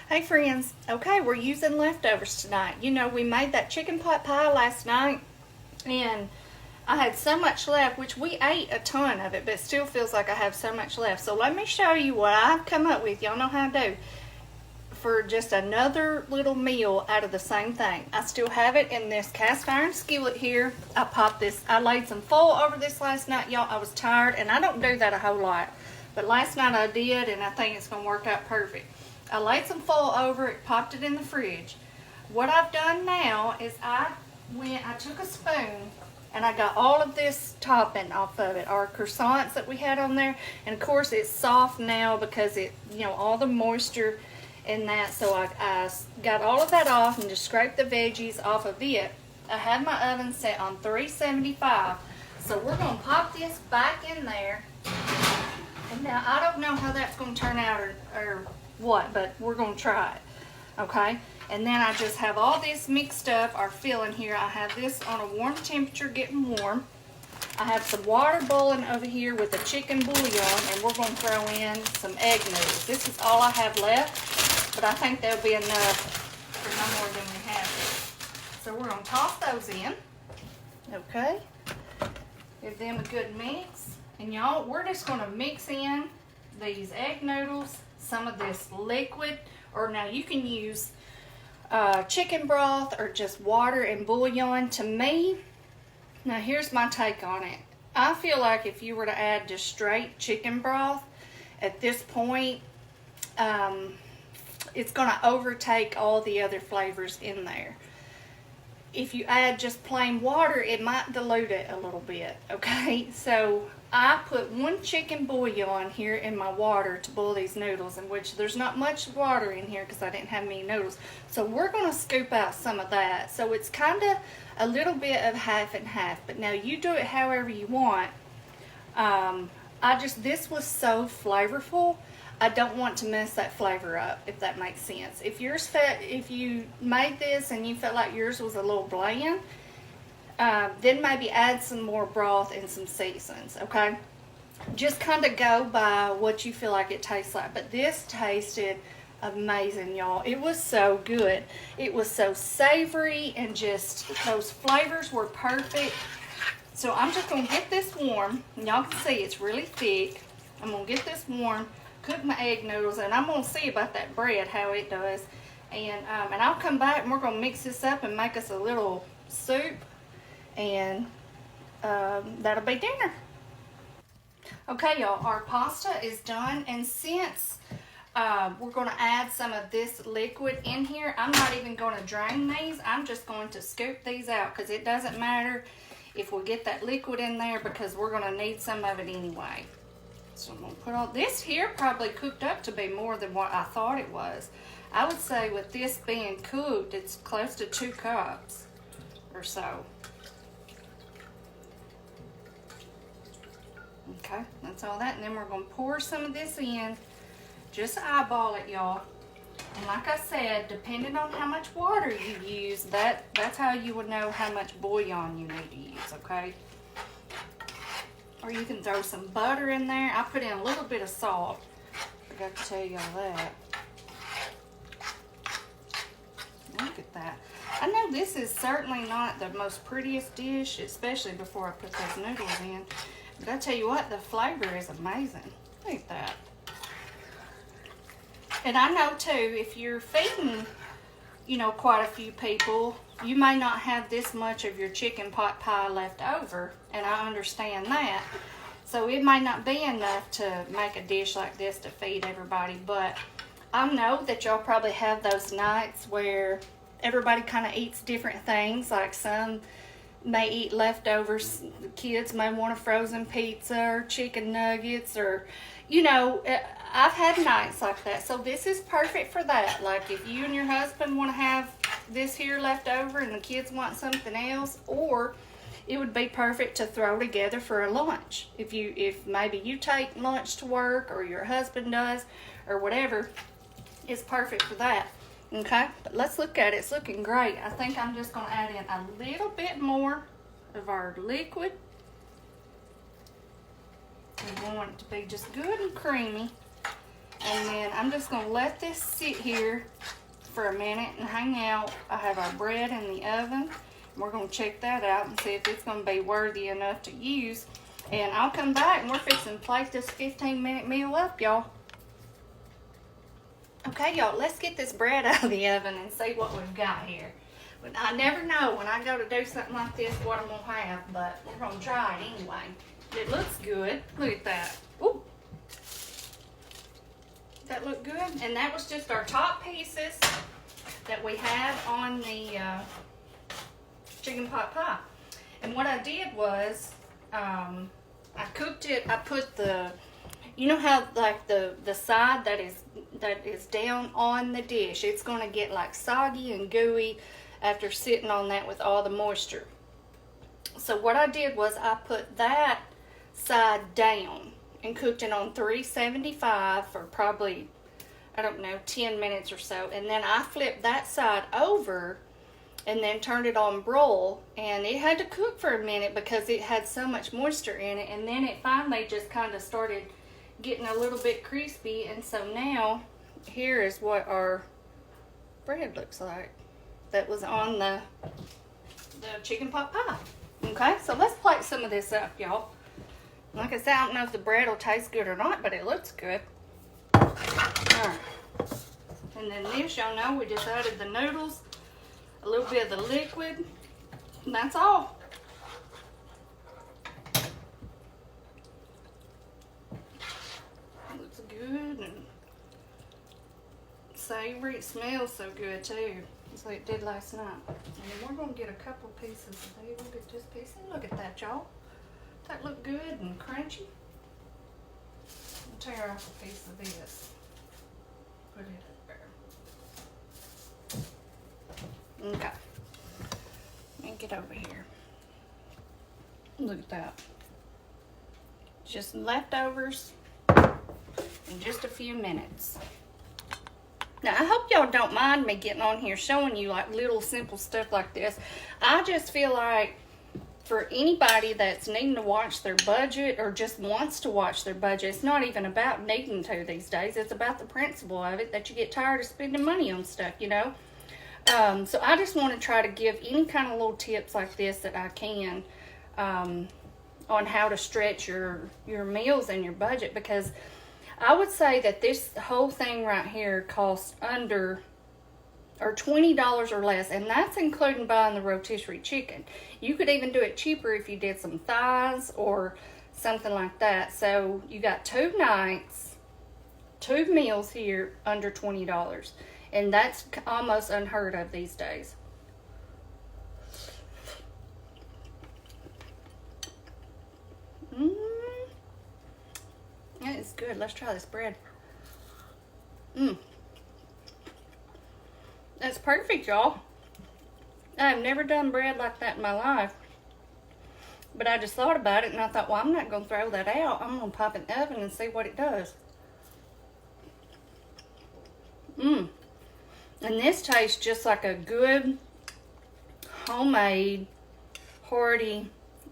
Hey friends, okay, we're using leftovers tonight. You know, we made that chicken pot pie last night and I had so much left, which we ate a ton of it, but it still feels like I have so much left. So let me show you what I've come up with. Y'all know how to do for just another little meal out of the same thing. I still have it in this cast iron skillet here. I laid some foil over this last night, y'all. I was tired and I don't do that a whole lot, but last night I did and I think it's gonna work out perfect. I laid some foil over it, popped it in the fridge. What I've done now is I took a spoon and I got all of this topping off of it, our croissants that we had on there. And of course it's soft now because all the moisture in that. So I got all of that off and just scraped the veggies off of it. I have my oven set on 375. So we're gonna pop this back in there. And now I don't know how that's gonna turn out or what, but we're gonna try it, okay? And then I just have all this mixed up, our filling here. I have this on a warm temperature, getting warm. I have some water boiling over here with the chicken bouillon, and we're gonna throw in some egg noodles. This is all I have left, but I think there'll be enough for no more than we have. So we're gonna toss those in, okay? Give them a good mix. And y'all, we're just gonna mix in these egg noodles, some of this liquid, or now you can use chicken broth or just water and bouillon. To me, now here's my take on it. I feel like if you were to add just straight chicken broth at this point, it's gonna overtake all the other flavors in there. If you add just plain water, it might dilute it a little bit, okay? So I put 1 chicken bouillon here in my water to boil these noodles, in which there's not much water in here because I didn't have many noodles. So we're going to scoop out some of that. So it's kind of a little bit of half and half, but now you do it however you want. This was so flavorful. I don't want to mess that flavor up, if that makes sense. If you made this and you felt like yours was a little bland, then maybe add some more broth and some seasonings, okay? Just kind of go by what you feel like it tastes like. But this tasted amazing, y'all. It was so good. It was so savory and just those flavors were perfect. So I'm just going to get this warm. Y'all can see it's really thick. I'm going to get this warm, cook my egg noodles, and I'm going to see about that bread, how it does. And I'll come back and we're going to mix this up and make us a little soup. And that'll be dinner. Okay, y'all, our pasta is done, and since we're going to add some of this liquid in here, I'm not even going to drain these. I'm just going to scoop these out because it doesn't matter if we get that liquid in there because we're going to need some of it anyway. So I'm going to put all this here, probably cooked up to be more than what I thought it was. I would say with this being cooked, it's close to 2 cups or so. Okay, that's all that. And then we're going to pour some of this in. Just eyeball it, y'all. And like I said, depending on how much water you use, that's how you would know how much bouillon you need to use, okay? Or you can throw some butter in there. I put in a little bit of salt. I forgot to tell y'all that. Look at that. I know this is certainly not the most prettiest dish, especially before I put those noodles in. But I tell you what, the flavor is amazing. Look at that. And I know too, if you're feeding, quite a few people, you may not have this much of your chicken pot pie left over. And I understand that. So it may not be enough to make a dish like this to feed everybody. But I know that y'all probably have those nights where everybody kind of eats different things. Like some may eat leftovers. The kids may want a frozen pizza or chicken nuggets or, I've had nights like that. So this is perfect for that. Like if you and your husband want to have this here left over and the kids want something else, or it would be perfect to throw together for a lunch. If maybe you take lunch to work or your husband does or whatever, it's perfect for that. Okay, but let's look at it. It's looking great. I think I'm just going to add in a little bit more of our liquid. We want it to be just good and creamy. And then I'm just gonna let this sit here for a minute and hang out. I have our bread in the oven. We're gonna check that out and see if it's gonna be worthy enough to use. And I'll come back and we're fixing to plate this 15-minute meal up, y'all. Okay, y'all, let's get this bread out of the oven and see what we've got here. But I never know when I go to do something like this what I'm gonna have, but we're gonna try it anyway. It looks good. Look at that. Ooh. That looked good. And that was just our top pieces that we have on the chicken pot pie. And what I did was, I cooked it. I put the, you know how like the side that is down on the dish, it's going to get like soggy and gooey after sitting on that with all the moisture. So what I did was I put that side down and cooked it on 375 for probably, I don't know, 10 minutes or so. And then I flipped that side over and then turned it on broil, and it had to cook for a minute because it had so much moisture in it. And then it finally just kind of started getting a little bit crispy. And so now here is what our bread looks like that was on the chicken pot pie. Okay, so let's plate some of this up, y'all. Like I said, I don't know if the bread will taste good or not, but it looks good. Alright. And then this, y'all know, we just added the noodles, a little bit of the liquid, and that's all. Looks good and savory. It smells so good too. It's like it did last night. And we're gonna get a couple pieces of these. Look at this piece. Look at that, y'all. That look good and crunchy. I'll tear off a piece of this. Put it up there. Okay. And get over here. Look at that. Just leftovers in just a few minutes. Now, I hope y'all don't mind me getting on here showing you like little simple stuff like this. I just feel like for anybody that's needing to watch their budget or just wants to watch their budget, it's not even about needing to these days. It's about the principle of it, that you get tired of spending money on stuff, you know. So I just want to try to give any kind of little tips like this that I can on how to stretch your meals and your budget, because I would say that this whole thing right here costs under or $20 or less, and that's including buying the rotisserie chicken. You could even do it cheaper if you did some thighs or something like that. So you got 2 nights, 2 meals here under $20, and that's almost unheard of these days. That is good. Let's try this bread. That's perfect, y'all. I've never done bread like that in my life. But I just thought about it and I thought, well, I'm not going to throw that out. I'm going to pop it in the oven and see what it does. And this tastes just like a good homemade hearty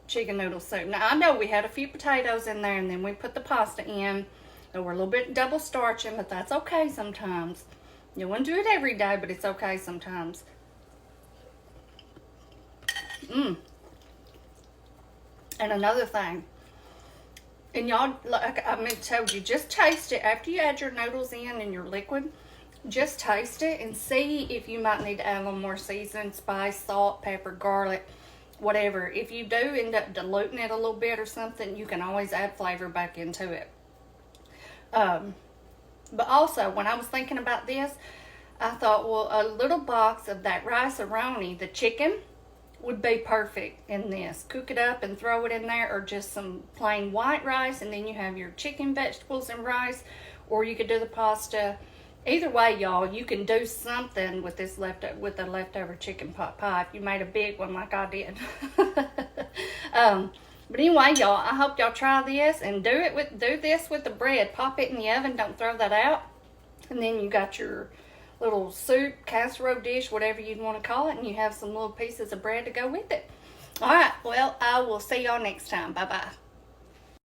chicken noodle soup. Now, I know we had a few potatoes in there and then we put the pasta in. So we're a little bit double starching, but that's okay sometimes. You wouldn't do it every day, but it's okay sometimes. And another thing, and y'all, like I told you, just taste it after you add your noodles in and your liquid. Just taste it and see if you might need to add a little more seasoning, spice, salt, pepper, garlic, whatever. If you do end up diluting it a little bit or something, you can always add flavor back into it. But also, when I was thinking about this, I thought, well, a little box of that rice-a-roni, the chicken, would be perfect in this. Cook it up and throw it in there, or just some plain white rice, and then you have your chicken, vegetables, and rice, or you could do the pasta. Either way, y'all, you can do something with this with the leftover chicken pot pie if you made a big one like I did. But anyway, y'all, I hope y'all try this and do this with the bread. Pop it in the oven. Don't throw that out. And then you got your little soup, casserole dish, whatever you'd want to call it, and you have some little pieces of bread to go with it. All right, well, I will see y'all next time. Bye-bye.